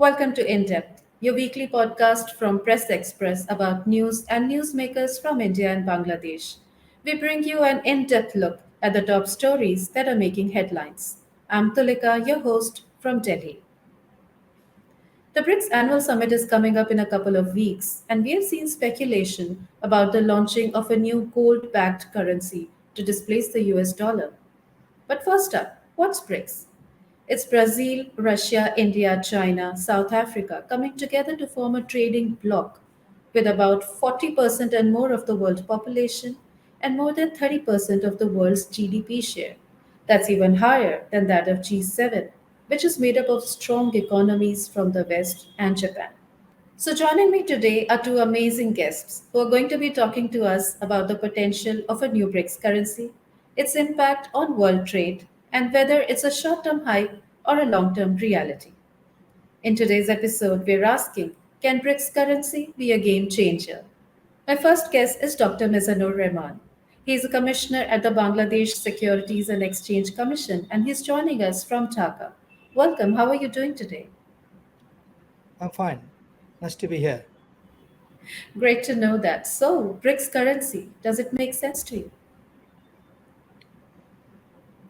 Welcome to In Depth, your weekly podcast from Press Xpress about news and newsmakers from India and Bangladesh. We bring you an in depth look at the top stories that are making headlines. I'm Tulika, your host from Delhi. The BRICS annual summit is coming up in a couple of weeks, and we have seen speculation about the launching of a new gold backed currency to displace the US dollar. But first up, what's BRICS? It's Brazil, Russia, India, China, South Africa coming together to form a trading bloc with about 40% and more of the world population and more than 30% of the world's GDP share. That's even higher than that of G7, which is made up of strong economies from the West and Japan. So, joining me today are two amazing guests who are going to be talking to us about the potential of a new BRICS currency, its impact on world trade, and whether it's a short term hype or a long term reality. In today's episode, we're asking, can BRICS currency be a game changer? My first guest is Dr. Mizanur Rahman. He is a commissioner at the Bangladesh Securities and Exchange Commission, and he's joining us from Dhaka. Welcome. How are you doing today? I'm fine. Nice to be here. Great to know that. So, BRICS currency, does it make sense to you?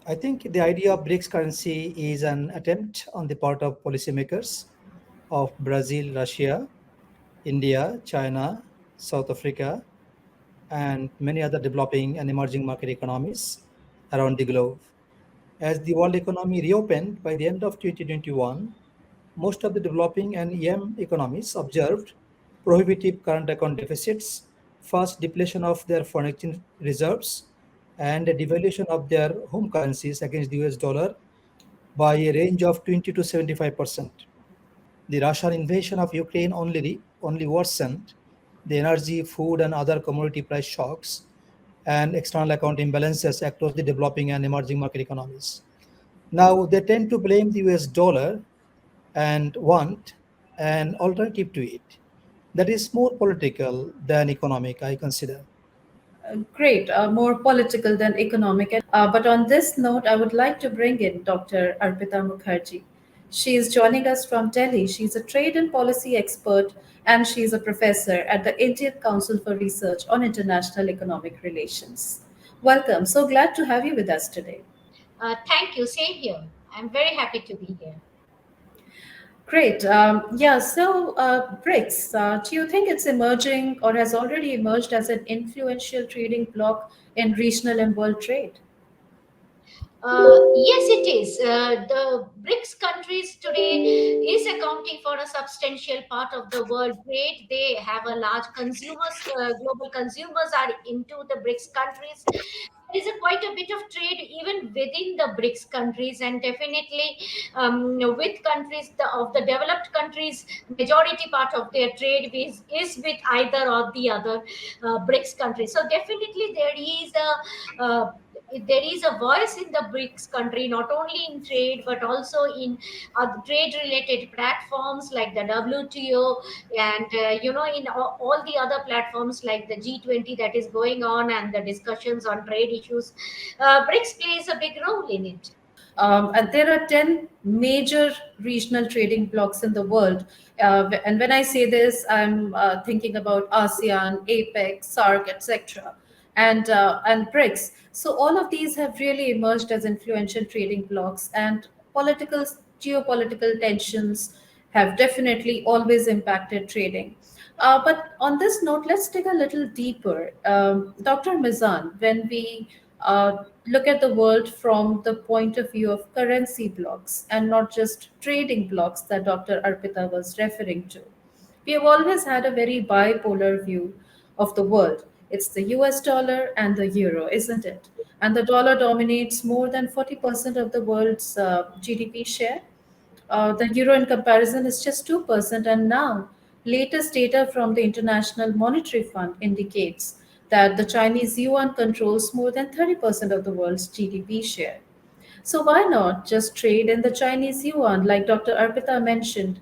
I think the idea of BRICS currency is an attempt on the part of policymakers of Brazil, Russia, India, China, South Africa, and many other developing and emerging market economies around the globe. As the world economy reopened by the end of 2021, most of the developing and EM economies observed prohibitive current account deficits, fast depletion of their foreign exchange reserves, and a devaluation of their home currencies against the US dollar by a range of 20 to 75%. The Russian invasion of Ukraine only worsened the energy, food, and other commodity price shocks and external account imbalances across the developing and emerging market economies. Now, they tend to blame the US dollar and want an alternative to it that is more political than economic, I consider. Great, more political than economic. But on this note, I would like to bring in Dr. Arpita Mukherjee. She is joining us from Delhi. She's a trade and policy expert and she's a professor at the Indian Council for Research on International Economic Relations. Welcome. So glad to have you with us today. Thank you. Same here. I'm very happy to be here. Great. BRICS, do you think it's emerging or has already emerged as an influential trading bloc in regional and world trade? Yes, it is. The BRICS countries today is accounting for a substantial part of the world trade. They have a large consumers, global consumers are into the BRICS countries. There is quite a bit of trade even within the BRICS countries, and definitely with countries of the developed countries, majority part of their trade is with either or the other BRICS countries. So definitely there is a voice in the BRICS country, not only in trade but also in trade related platforms like the WTO and in all the other platforms like the G20 that is going on and the discussions on trade issues. BRICS plays a big role in it. And there are 10 major regional trading blocs in the world. And when I say this, I'm thinking about ASEAN, APEC, SARC, etc., and BRICS. So all of these have really emerged as influential trading blocs, and political, geopolitical tensions have definitely always impacted trading. But on this note, let's dig a little deeper. Dr. Mizan, when we look at the world from the point of view of currency blocks and not just trading blocks that Dr. Arpita was referring to. We have always had a very bipolar view of the world. It's the US dollar and the euro, isn't it? And the dollar dominates more than 40% of the world's GDP share. The euro in comparison is just 2%, and now latest data from the International Monetary Fund indicates that the Chinese yuan controls more than 30% of the world's GDP share. So why not just trade in the Chinese yuan? Like Dr. Arpita mentioned,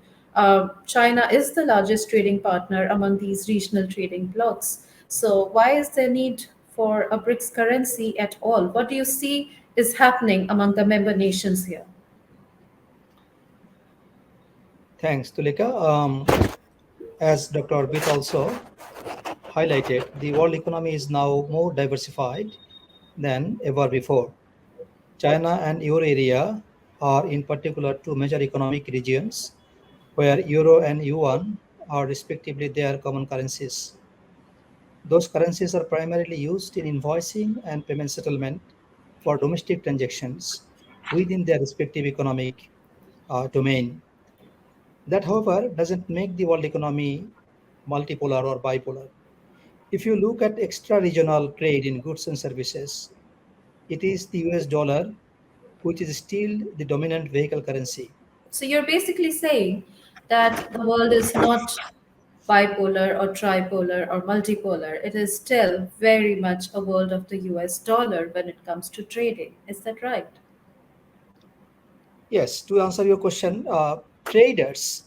China is the largest trading partner among these regional trading blocs. So why is there need for a BRICS currency at all? What do you see is happening among the member nations here? Thanks, Tulika. As Dr. Arbit also highlighted, the world economy is now more diversified than ever before. China and Euro area are in particular two major economic regions where Euro and Yuan are respectively their common currencies. Those currencies are primarily used in invoicing and payment settlement for domestic transactions within their respective economic domain. That, however, doesn't make the world economy multipolar or bipolar. If you look at extra regional trade in goods and services, it is the US dollar which is still the dominant vehicle currency. So you're basically saying that the world is not bipolar or tripolar or multipolar. It is still very much a world of the US dollar when it comes to trading. Is that right? Yes, to answer your question, traders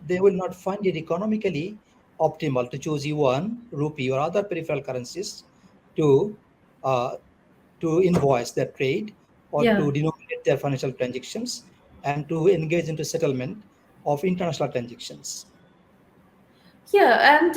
they will not find it economically optimal to choose yuan, rupee, or other peripheral currencies to uh, to invoice their trade or Yeah. to denominate their financial transactions and to engage into settlement of international transactions. Yeah, and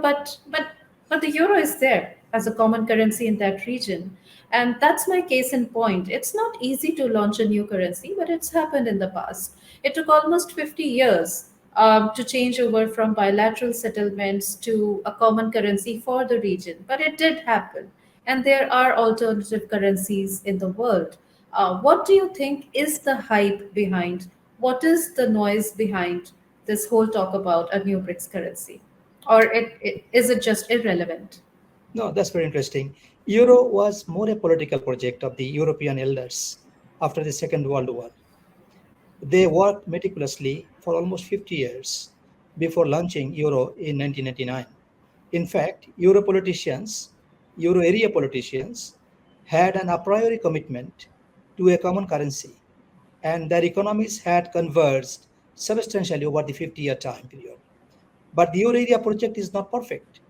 but the euro is there as a common currency in that region, and that's my case in point. It's not easy to launch a new currency, but it's happened in the past. It took almost 50 years to change over from bilateral settlements to a common currency for the region, but it did happen, and there are alternative currencies in the world. What do you think is the hype behind? What is the noise behind this whole talk about a new BRICS currency? Or is it just irrelevant? No, that's very interesting. Euro was more a political project of the European elders after the Second World War. They worked meticulously for almost 50 years before launching euro in 1999. In fact, euro area politicians, had an a priori commitment to a common currency, and their economies had converged substantially over the 50-year time period. But the euro area project is not perfect.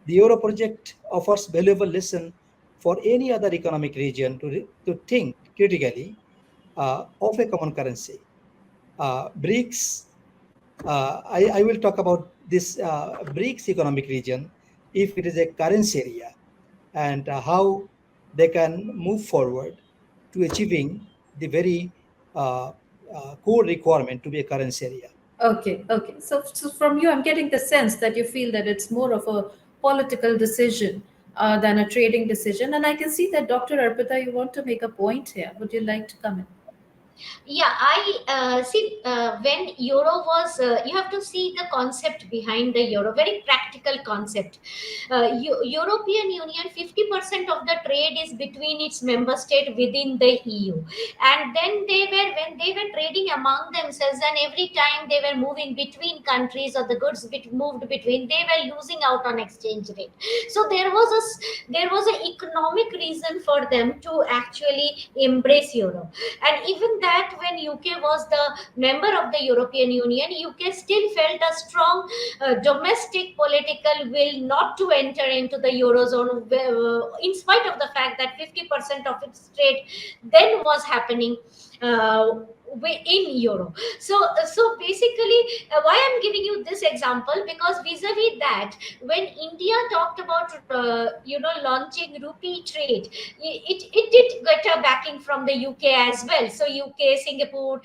The euro project offers valuable lesson for any other economic region to think critically of a common currency. BRICS, I will talk about this BRICS economic region if it is a currency area and how they can move forward to achieving the very uh, core requirement to be a currency area. Okay, okay. So from you, I'm getting the sense that you feel that it's more of a political decision than a trading decision. And I can see that Dr. Arpita, you want to make a point here. Would you like to come in? Yeah, I see. When euro was, you have to see the concept behind the euro, very practical concept. European Union, 50% of the trade is between its member state within the EU, and then when they were trading among themselves, and every time they were moving between countries or the goods moved between, they were losing out on exchange rate. So there was an economic reason for them to actually embrace euro. And even that, when UK was the member of the European Union, UK still felt a strong domestic political will not to enter into the eurozone, in spite of the fact that 50% of its trade then was happening uh, in euro. So basically, why I'm giving you this example, because vis-a-vis that, when India talked about launching rupee trade, it did get a backing from the UK as well. So UK, Singapore,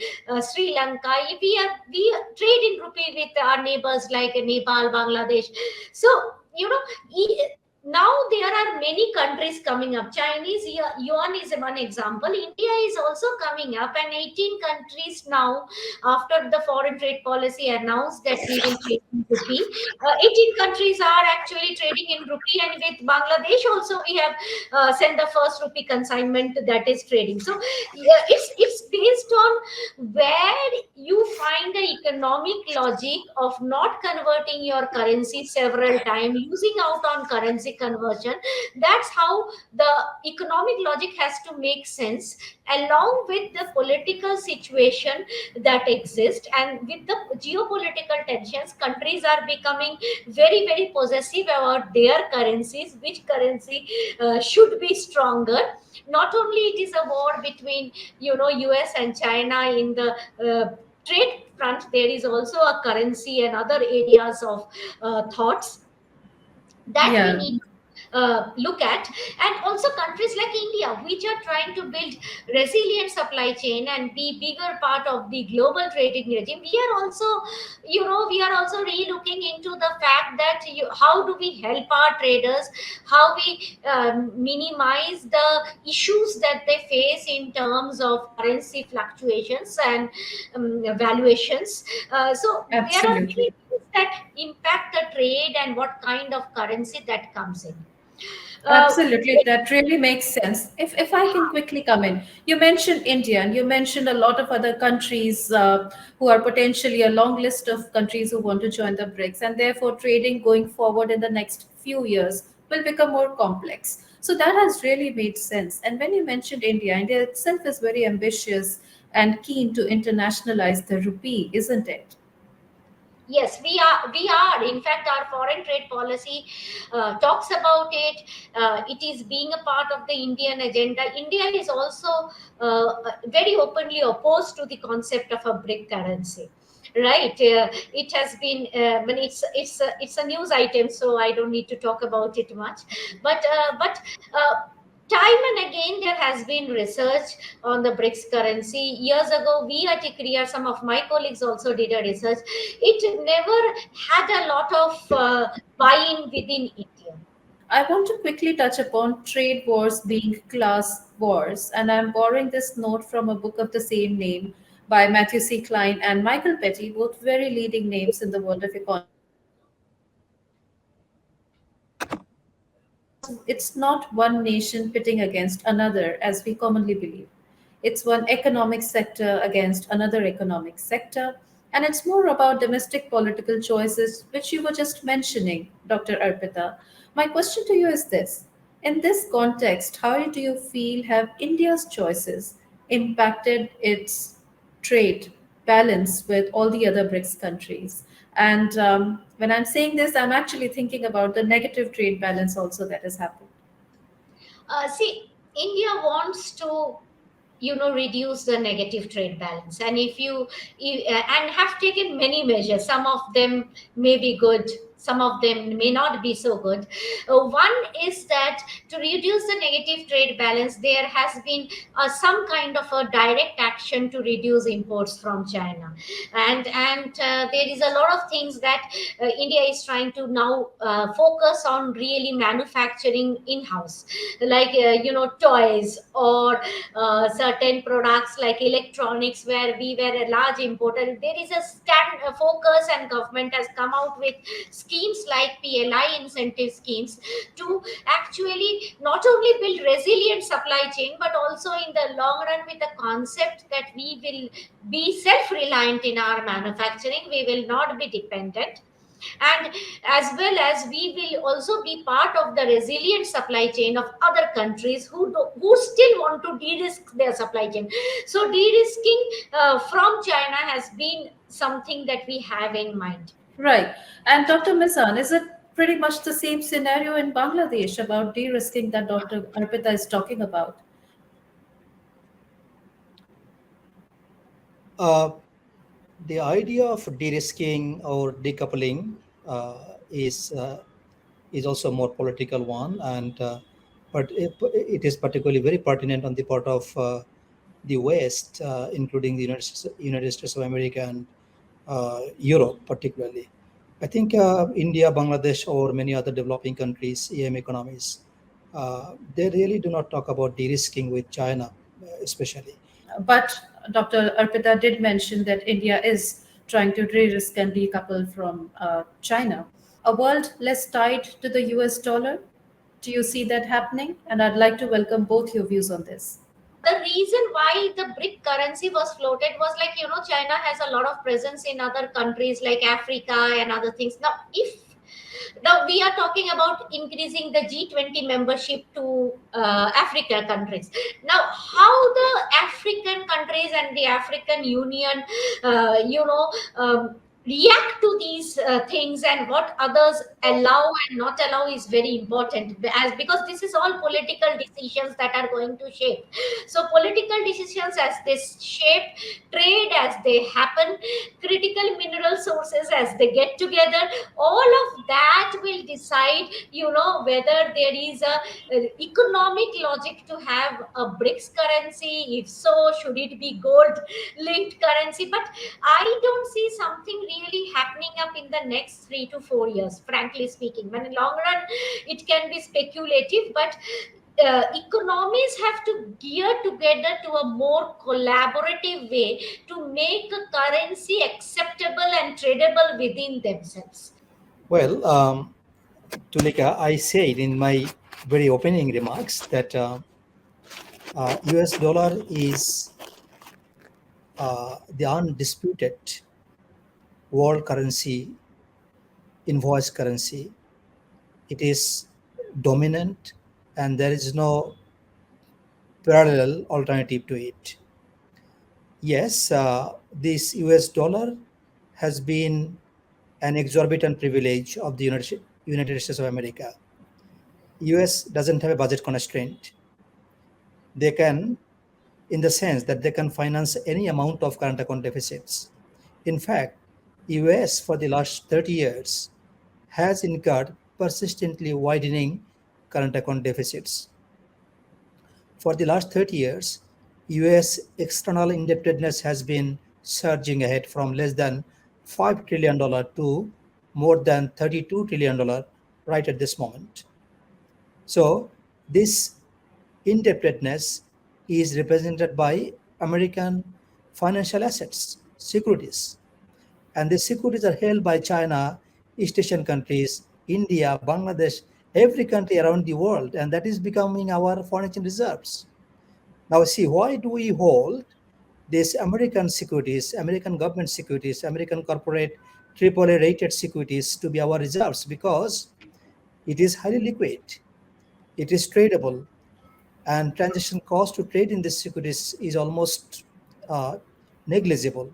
Sri Lanka, we trade in rupee with our neighbors like Nepal, Bangladesh. So you know e- now there are many countries coming up. Chinese yuan is one example. India is also coming up, and 18 countries now, after the foreign trade policy announced that we will trade in rupee, 18 countries are actually trading in rupee, and with Bangladesh also we have sent the first rupee consignment that is trading. So yeah, it's based on where you find the economic logic of not converting your currency several times, losing out on currency conversion. That's how the economic logic has to make sense, along with the political situation that exists, and with the geopolitical tensions. Countries are becoming very very possessive about their currencies, which currency should be stronger. Not only it is a war between US and China in the trade front, there is also a currency and other areas of thoughts that we Yeah, need look at. And also countries like India, which are trying to build resilient supply chain and be bigger part of the global trading regime, we are also, we are also re-looking into the fact that how do we help our traders, how we minimize the issues that they face in terms of currency fluctuations and valuations. So there are many absolutely. things that impact the trade and what kind of currency that comes in. uh, Absolutely, that really makes sense. If I can quickly come in, you mentioned India and you mentioned a lot of other countries who are potentially a long list of countries who want to join the BRICS, and therefore trading going forward in the next few years will become more complex. So that has really made sense. And when you mentioned India, India itself is very ambitious and keen to internationalize the rupee, isn't it? Yes, we are. In fact, our foreign trade policy talks about it. It is being a part of the Indian agenda. India is also very openly opposed to the concept of a brick currency. Right, it has been. I mean, it's a news item, so I don't need to talk about it much. But time and again there has been research on the BRICS currency. Years ago, we at ICRIA, some of my colleagues also did a research. It never had a lot of buy-in within India. I want to quickly touch upon trade wars being class wars, and I'm borrowing this note from a book of the same name by Matthew C. Klein and Michael Petty, both very leading names in the world of economics. Because it's not one nation pitting against another as we commonly believe. It's one economic sector against another economic sector, and it's more about domestic political choices, which you were just mentioning, Dr. Arpita. My question to you is this: in this context, how do you feel have India's choices impacted its trade balance with all the other BRICS countries? And when I'm saying this, I'm actually thinking about the negative trade balance also that has happened. See, India wants to, reduce the negative trade balance, and and have taken many measures. Some of them may be good, some of them may not be so good. One is that to reduce the negative trade balance, there has been some kind of a direct action to reduce imports from China. And there is a lot of things that India is trying to now focus on really manufacturing in house, like toys, or certain products like electronics, where we were a large importer. There is a focus, and government has come out with schemes like PLI incentive schemes to actually not only build resilient supply chain, but also in the long run with the concept that we will be self reliant in our manufacturing, we will not be dependent. And as well as we will also be part of the resilient supply chain of other countries who still want to de-risk their supply chain. So de-risking from China has been something that we have in mind. Right. And Dr. Mizan, is it pretty much the same scenario in Bangladesh about de risking that Dr. Arpita is talking about? Uh, the idea of de-risking or decoupling is also a more political one, and but it is particularly very pertinent on the part of the West, including the United States of America and Europe, particularly. I think India, Bangladesh, or many other developing countries, EM economies, they really do not talk about de-risking with China, especially. But Dr. Arpita did mention that India is trying to de risk and decouple from China. A world less tied to the US dollar? Do you see that happening? And I'd like to welcome both your views on this. The reason why the BRIC currency was floated was, like, China has a lot of presence in other countries like Africa and other things. Now we are talking about increasing the G20 membership to Africa countries. Now, how the African countries and the African Union, uh, you know, um, react to these things, and what others allow and not allow is very important, as because this is all political decisions that are going to shape. So political decisions as they shape trade, as they happen, critical mineral sources as they get together, all of that will decide, whether there is a economic logic to have a BRICS currency. If so, should it be gold linked currency? But I don't see something really happening up in the next 3 to 4 years, frankly speaking. When in long run, it can be speculative, but economies have to gear together to a more collaborative way to make a currency acceptable and tradable within themselves. Well, Tulika, I said in my very opening remarks that US dollar is the undisputed world currency, invoice currency. It is dominant, and there is no parallel alternative to it. Yes, this US dollar has been an exorbitant privilege of the United States of America. US doesn't have a budget constraint. They can, in the sense that they can finance any amount of current account deficits. In fact, US for the last 30 years has incurred persistently widening current account deficits. For the last 30 years, US external indebtedness has been surging ahead from less than $5 trillion to more than $32 trillion right at this moment. So, this indebtedness is represented by American financial assets, securities. And these securities are held by China, East Asian countries, India, Bangladesh, every country around the world. And that is becoming our foreign exchange reserves. Now, see, why do we hold these American securities, American government securities, American corporate AAA rated securities to be our reserves? Because it is highly liquid, it is tradable, and transaction cost to trade in this securities is almost uh, negligible.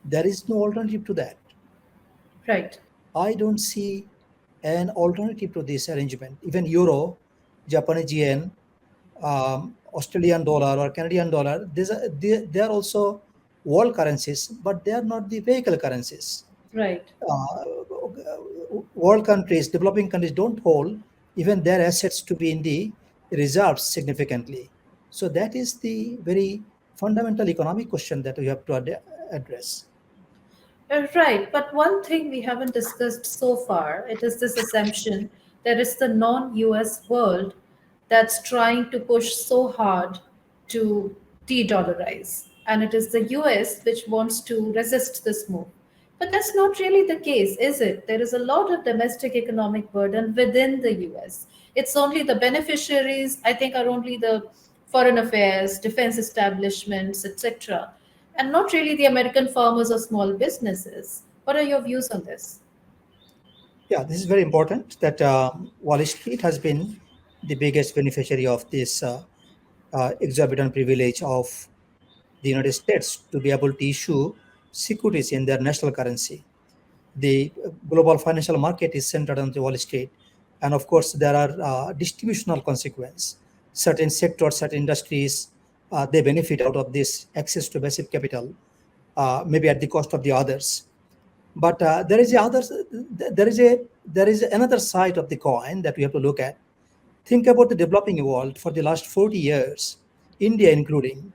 There is no alternative to that. Right. I don't see an alternative to this arrangement. Even euro, Japanese yen, Australian dollar or Canadian dollar, they are also world currencies, but they are not the vehicle currencies. Right. World countries, developing countries don't hold even their assets to be in the reserves significantly. So that is the very fundamental economic question that we have to address. Right, but one thing we haven't discussed so far, it is this assumption that it's the non-US world that's trying to push so hard to de-dollarize, and it is the US which wants to resist this move. But that's not really the case, is it? There is a lot of domestic economic burden within the US. It's only the beneficiaries, I think, are only the foreign affairs, defense establishments, etc., and not really the American farmers or small businesses. What are your views on this? Yeah, this is very important that Wall Street has been the biggest beneficiary of this exorbitant privilege of the United States to be able to issue securities in their national currency. The global financial market is centered on the Wall Street, and of course, there are distributional consequences. Certain sectors, certain industries, they benefit out of this access to massive capital, maybe at the cost of the others. But there is another side of the coin that we have to look at. Think about the developing world for the last 40 years, India including.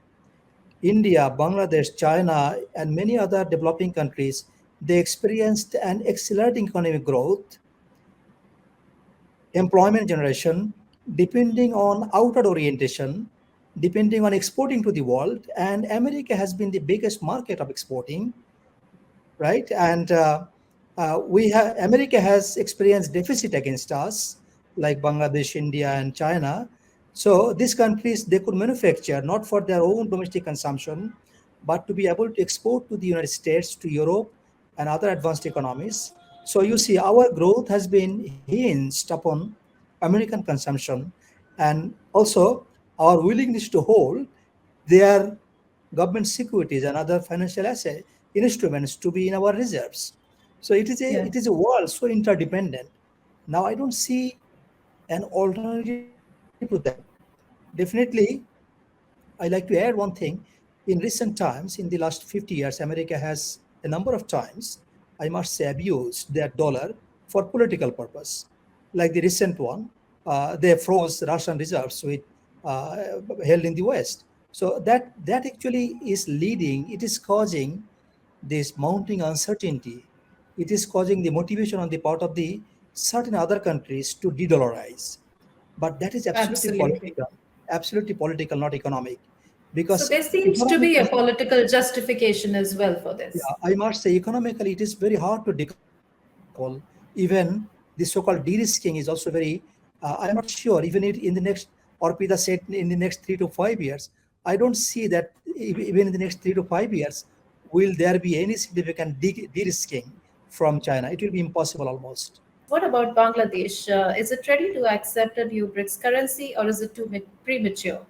India, Bangladesh, China, and many other developing countries, they experienced an accelerating economic growth, employment generation, depending on outward orientation, depending on exporting to the world. And America has been the biggest market of exporting, right? And America has experienced deficit against us, like Bangladesh, India, and China. So these countries, they could manufacture not for their own domestic consumption, but to be able to export to the United States, to Europe, and other advanced economies. So you see, our growth has been hinged upon American consumption, and also our willingness to hold their government securities and other financial asset instruments to be in our reserves. So it is Yeah. a world so interdependent. Now I don't see an alternative to that. Definitely, I like to add one thing. In recent times, in the last 50 years, America has a number of times, I must say, abused their dollar for political purpose. Like the recent one, they froze Russian reserves with uh, held in the West. So that actually is leading. It is causing this mounting uncertainty. It is causing the motivation on the part of the certain other countries to de-dollarize. But that is Absolutely. absolutely political, not economic. So Because there seems to be a economically, political justification as well for this. yeah, I must say, economically, it is very hard to decouple. Even the so-called de-risking is also very, I'm not sure, even in the next, Orpida said in the next 3 to 5 years, I don't see that even in the next 3 to 5 years, will there be any significant de-risking from China? It will be impossible almost. What about Bangladesh? Is it ready to accept a new BRICS currency or is it too premature?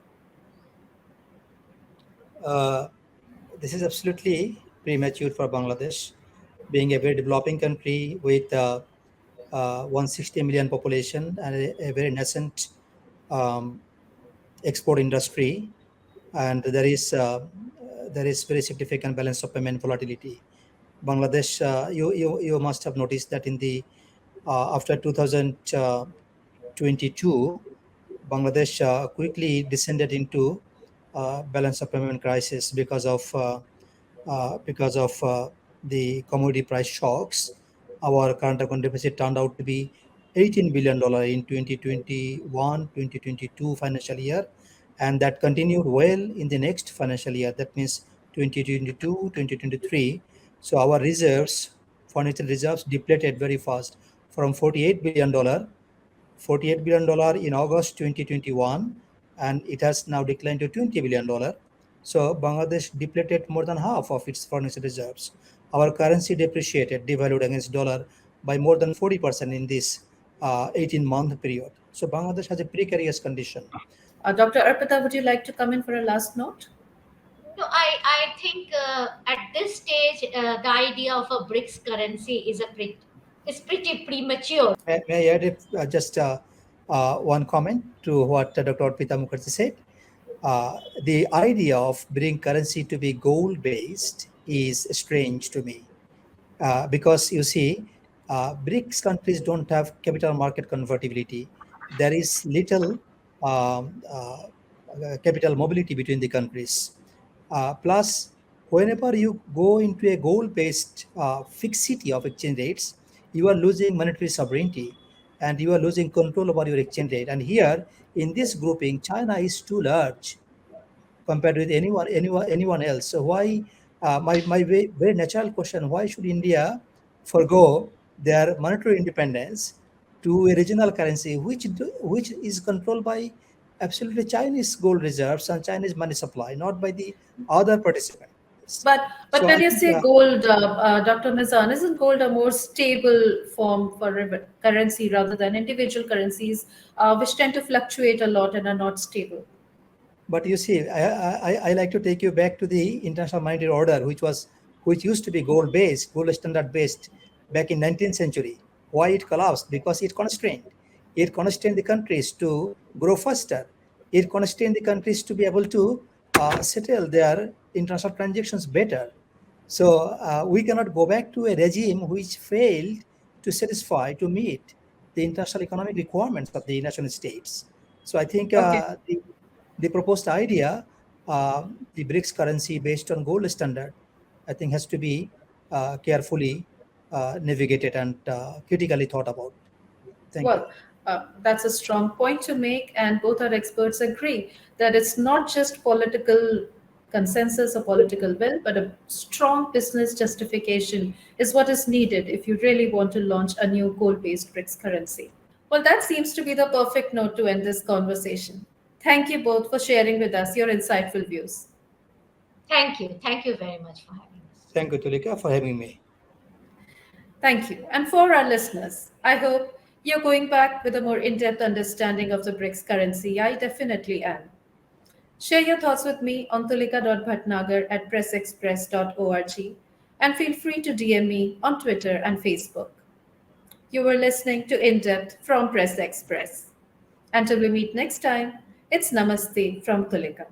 Uh, this is absolutely premature for Bangladesh, being a very developing country with 160 million population and a very nascent um, export industry, and there is very significant balance of payment volatility. Bangladesh, you must have noticed that in the after 2022, Bangladesh quickly descended into balance of payment crisis because of the commodity price shocks. Our current account deficit turned out to be $18 billion in 2021-2022 financial year, and that continued well in the next financial year. That means 2022-2023. So our reserves, foreign exchange reserves, depleted very fast from $48 billion in August 2021, and it has now declined to $20 billion. So Bangladesh depleted more than half of its foreign exchange reserves. Our currency depreciated, devalued against dollar by more than 40% in this 18-month period. So Bangladesh has a precarious condition. Dr. Arpita, would you like to come in for a last note? No, I think at this stage, the idea of a BRICS currency is pretty premature. May I add just one comment to what Dr. Arpita Mukherjee said? The idea of bringing currency to be goal based is strange to me, because you see, BRICS countries don't have capital market convertibility. There is little capital mobility between the countries. Plus, whenever you go into a goal based fixity of exchange rates, you are losing monetary sovereignty and you are losing control over your exchange rate. And here, in this grouping, China is too large compared with anyone else. So why my very natural question: why should India forgo their monetary independence to a regional currency which is controlled by absolutely Chinese gold reserves and Chinese money supply, not by the other participants? But So I but think when you say gold, Dr. Mizan, isn't gold a more stable form for currency rather than individual currencies, which tend to fluctuate a lot and are not stable? But you see, I like to take you back to the International Monetary Order, which used to be gold based, gold standard based back in 19th century. Why it collapsed? Because it constrained. It constrained the countries to grow faster. It constrained the countries to be able to settle their international transactions better. So we cannot go back to a regime which failed to meet the international economic requirements of the nation states. So I think Okay. the proposed idea, the BRICS currency based on gold standard, I think has to be carefully navigated and critically thought about. Thank you. Well, that's a strong point to make, and both our experts agree that it's not just political consensus or political will, but a strong business justification is what is needed if you really want to launch a new gold based BRICS currency. Well, that seems to be the perfect note to end this conversation. Thank you both for sharing with us your insightful views. Thank you. Thank you very much for having us. Thank you, Tulika, for having me. Thank you. And for our listeners, I hope you're going back with a more in depth understanding of the BRICS currency. I definitely am. Share your thoughts with me on tulika.bhatnagar at pressxpress.org and feel free to DM me on Twitter and Facebook. You were listening to In Depth from Press Express. Until we meet next time, it's Namaste from Tulika.